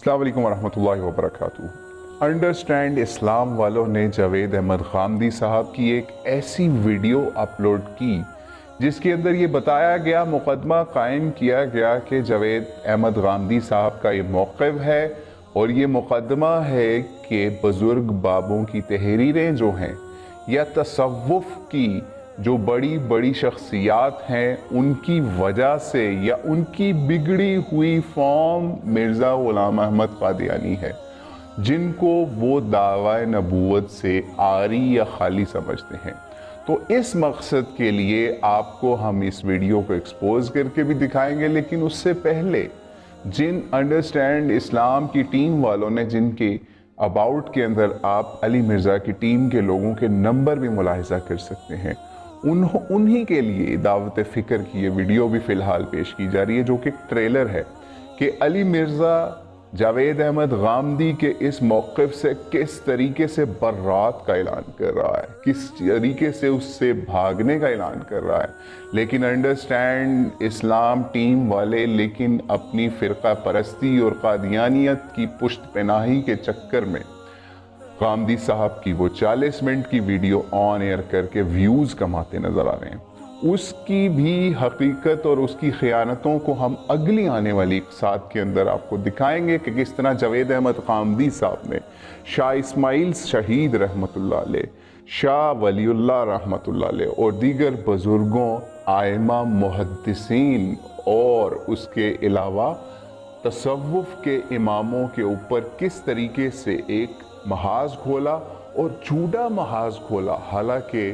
अस्सलाम वालेकुम वरहमतुल्लाहि वबरकातुहू। अंडरस्टैंड इस्लाम वालों ने जावेद अहमद गामदी साहब की एक ऐसी वीडियो अपलोड की जिसके अंदर ये बताया गया, मुकदमा कायम किया गया कि जावेद अहमद गामदी साहब का ये मौक़िफ़ है और ये मुकदमा है कि बुज़ुर्ग बाबों की तहरीरें जो हैं या तसव्वुफ़ की जो बड़ी बड़ी शख्सियात हैं उनकी वजह से या उनकी बिगड़ी हुई फॉर्म मिर्ज़ा ग़ुलाम अहमद क़ादियानी है, जिनको वो दावा नबूवत से आरी या खाली समझते हैं। तो इस मकसद के लिए आपको हम इस वीडियो को एक्सपोज करके भी दिखाएंगे, लेकिन उससे पहले जिन अंडरस्टैंड इस्लाम की टीम वालों ने, जिनके अबाउट के अंदर आप अली मिर्ज़ा की टीम के लोगों के नंबर भी मुलाहिज़ा कर सकते हैं, उन्हीं के लिए दावत फ़िक्र की ये वीडियो भी फ़िलहाल पेश की जा रही है, जो कि ट्रेलर है कि अली मिर्ज़ा जावेद अहमद गामदी के इस मौक़िफ़ से किस तरीके से बर्रात का ऐलान कर रहा है, किस तरीके से उससे भागने का ऐलान कर रहा है। लेकिन अंडरस्टैंड इस्लाम टीम वाले लेकिन अपनी फ़िरक़ा परस्ती और क़ादियानियत की पुश्त पनाही के चक्कर में गामदी साहब की वो 40 मिनट की वीडियो ऑन एयर करके व्यूज़ कमाते नज़र आ रहे हैं। उसकी भी हकीकत और उसकी ख़यानतों को हम अगली आने वाली इक़्तिसाद के अंदर आपको दिखाएंगे कि किस तरह जावेद अहमद गामदी साहब ने शाह इस्माइल शहीद रहमतुल्लाह अलैह, शाह वलीउल्लाह रहमतुल्लाह अलैह और दीगर बुज़ुर्गों, आइमा, मुहद्दिसीन और उसके अलावा तसव्वुफ़ के इमामों के ऊपर किस तरीके से एक महाज खोला और झूठा महाज खोला। हालांकि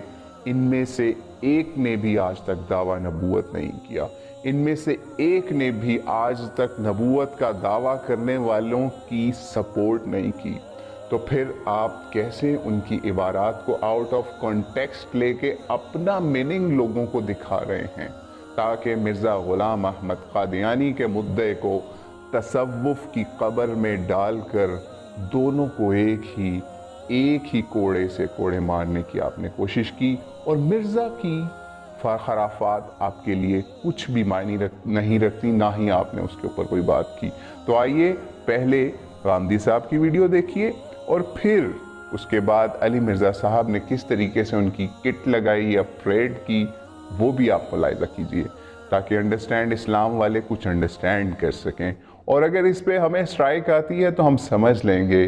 इनमें से एक ने भी आज तक दावा नबूवत नहीं किया, इनमें से एक ने भी आज तक नबूवत का दावा करने वालों की सपोर्ट नहीं की। तो फिर आप कैसे उनकी इबारात को आउट ऑफ कॉन्टेक्स्ट लेके अपना मीनिंग लोगों को दिखा रहे हैं, ताकि मिर्ज़ा ग़ुलाम अहमद क़ादियानी के मुद्दे को तसव्वुफ़ की कब्र में डालकर दोनों को एक ही कोड़े से कोड़े मारने की आपने कोशिश की, और मिर्ज़ा की खराफात आपके लिए कुछ भी मायने नहीं रखती, ना ही आपने उसके ऊपर कोई बात की। तो आइए पहले गामदी साहब की वीडियो देखिए और फिर उसके बाद अली मिर्ज़ा साहब ने किस तरीके से उनकी किट लगाई या परेड की वो भी आप मुलाहिज़ा कीजिए, ताकि अंडरस्टैंड इस्लाम वाले कुछ अंडरस्टैंड कर सकें। और अगर इस पे हमें स्ट्राइक आती है तो हम समझ लेंगे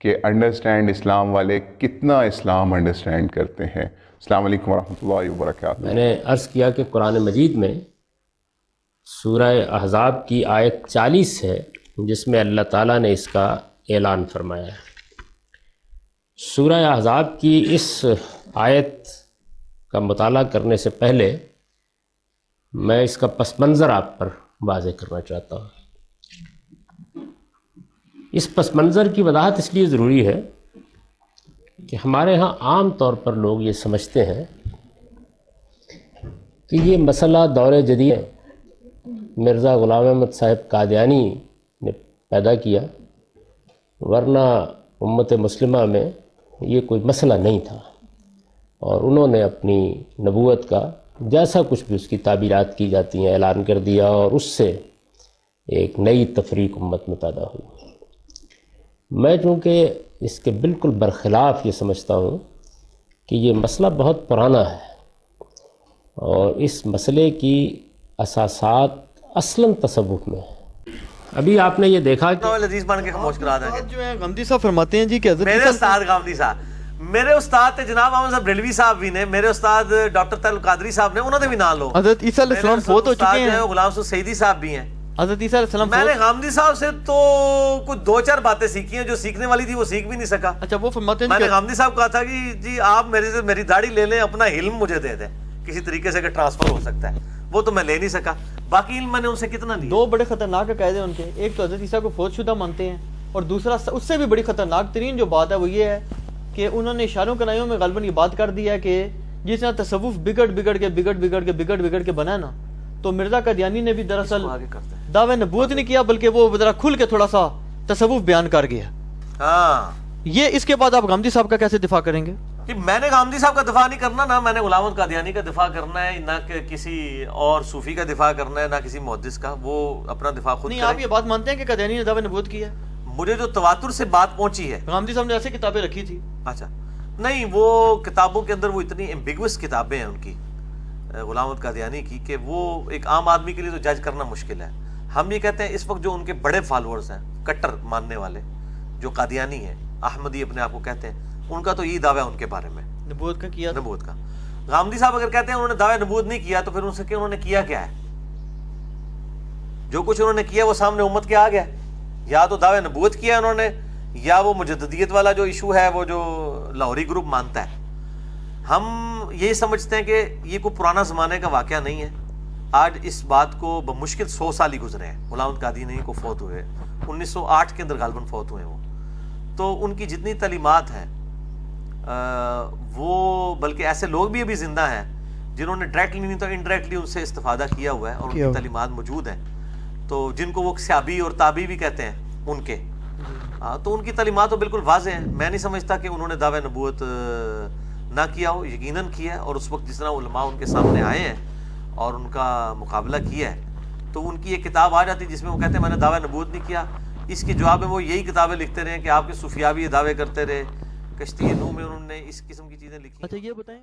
कि अंडरस्टैंड इस्लाम वाले कितना इस्लाम अंडरस्टैंड करते हैं। अस्सलाम वालेकुम वरहमतुल्लाहि वबरकातुहू। मैंने अर्ज़ किया कि कुरान मजीद में सूरह अहज़ाब की आयत 40 है जिसमें अल्लाह ताला ने इसका ऐलान फरमाया है। सूरह अहज़ाब की इस आयत का मुताला करने से पहले मैं इसका पस मंज़र आप पर वाज़ेह करना चाहता हूँ। इस पस मंज़र की वजाहत इसलिए ज़रूरी है कि हमारे यहाँ आम तौर पर लोग ये समझते हैं कि ये मसला दौर जदीद मिर्ज़ा ग़ुलाम अहमद साहब क़ादियानी ने पैदा किया, वरना उम्मत मुस्लिमा में ये कोई मसला नहीं था, और उन्होंने अपनी नबूवत का जैसा कुछ भी उसकी ताबीरात की जाती हैं ऐलान कर दिया, और उससे एक नई तफरीक उम्मत में पैदा हुई। मैं चूँकि इसके बिल्कुल बरखिलाफ़ ये समझता हूँ कि ये मसला बहुत पुराना है और इस मसले की असासात असलन तसव्वुफ़ में है। अभी आपने ये देखा कि अजीज़ बन के खामोश करा देंगे जो है गामदी साहब फरमाते हैं जी कि मेरे उस्ताद गामदी साहब, मेरे उस्ताद जनाब अहमद साहब रेलवी साहब भी ने, मेरे उस्ताद डॉक्टर तैयब कादरी साहब ने, उन्होंने भी नाम लो। हज़रत ईसा अलैहिस्सलाम बहुत हो चुके हैं, गुलाम सईदी साहब भी हैं। हज़रत ईसा अलैहिस्सलाम मैंने गामदी साहब से तो कुछ 2-4 बातें सीखी हैं, जो सीखने वाली थी वो सीख भी नहीं सका। अच्छा, वो फरमाते हैं मैंने गामदी साहब कहा था कि जी आप मेरे से मेरी दाढ़ी ले लें, अपना इल्म मुझे दे दें, किसी तरीके से ट्रांसफर हो सकता है, वो तो मैं ले नहीं सका। बाकी इल्म मैंने उनसे कितना लिया। 2 बड़े खतरनाक अकायदे उनके, एक तो हज़रत ईसा को फौजशुदा मानते हैं, और दूसरा उससे भी बड़ी खतरनाक तरीन जो बात है वो ये है कि उन्होंने इशारों कनाइयों में गलबन ये बात कर दी है कि जिस तरह तसव्वुफ़ बिगड़ के बना ना, तो मिर्ज़ा क़ादियानी ने भी दरअसल दावे नबूवत नहीं किया, बल्कि वो ज़रा खुल के थोड़ा सा तसव्वुफ़ बयान कर गया। हाँ, ये इसके बाद आप गामदी साहब का कैसे दिफा करेंगे? कि मैंने गामदी साहब का दिफा नहीं करना, ना मैंने गुलाम कादियानी का दिफा करना है, ना किसी और सूफी का दिफा करना है, ना किसी मुहद्दिस का। वो अपना दिफा खुद नहीं, करें। आप ये बात मानते हैं कि कादियानी ने दावा नबूवत किया? مجھے جو تواتر سے بات پہنچی ہے، غامدی صاحب نے ایسے کتابیں رکھی تھی. اچھا نہیں، وہ کتابوں کے اندر وہ اتنی ایمبیگوس کتابیں ہیں ان کی، غلام احمد قادیانی کی، کہ وہ ایک عام آدمی کے لیے تو جج کرنا مشکل ہے. ہم یہ کہتے ہیں اس وقت جو ان کے بڑے فالوورز ہیں، کٹر ماننے والے جو قادیانی ہیں، احمدی اپنے آپ کو کہتے ہیں، ان کا تو یہی دعویٰ ہے ان کے بارے میں، نبوت کا کیا. نبوت کا. غامدی صاحب اگر کہتے ہیں انہوں نے دعویٰ نبوت نہیں کیا، تو پھر ان سے کہ انہوں نے کیا کیا ہے؟ جو کچھ انہوں نے کیا وہ سامنے امت کے آ گیا. یا تو دعویٰ نبوت کیا انہوں نے، یا وہ مجددیت والا جو ایشو ہے وہ جو لاہوری گروپ مانتا ہے. ہم یہی سمجھتے ہیں کہ یہ کوئی پرانا زمانے کا واقعہ نہیں ہے. آج اس بات کو بمشکل 100 سال ہی گزرے ہیں. غلام احمد قادیانی کو فوت ہوئے 1908 کے اندر غالباً فوت ہوئے وہ. تو ان کی جتنی تعلیمات ہیں وہ، بلکہ ایسے لوگ بھی ابھی زندہ ہیں جنہوں نے ڈائریکٹلی نہیں تو انڈائریکٹلی ان سے استفادہ کیا ہوا ہے، اور ان کی تعلیمات موجود ہیں. تو جن کو وہ سیابی اور تابی بھی کہتے ہیں ان کے، تو ان کی تعلیمات تو بالکل واضح ہیں. میں نہیں سمجھتا کہ انہوں نے دعویٰ نبوت نہ کیا ہو، یقیناً کیا ہے. اور اس وقت جس طرح علماء ان کے سامنے آئے ہیں اور ان کا مقابلہ کیا ہے، تو ان کی ایک کتاب آ جاتی جس میں وہ کہتے ہیں میں نے دعویٰ نبوت نہیں کیا. اس کے جواب میں وہ یہی کتابیں لکھتے رہے کہ آپ کے صوفیاء بھی یہ دعوے کرتے رہے. کشتی نوح میں انہوں نے اس قسم کی چیزیں لکھی. اچھا یہ بتائیں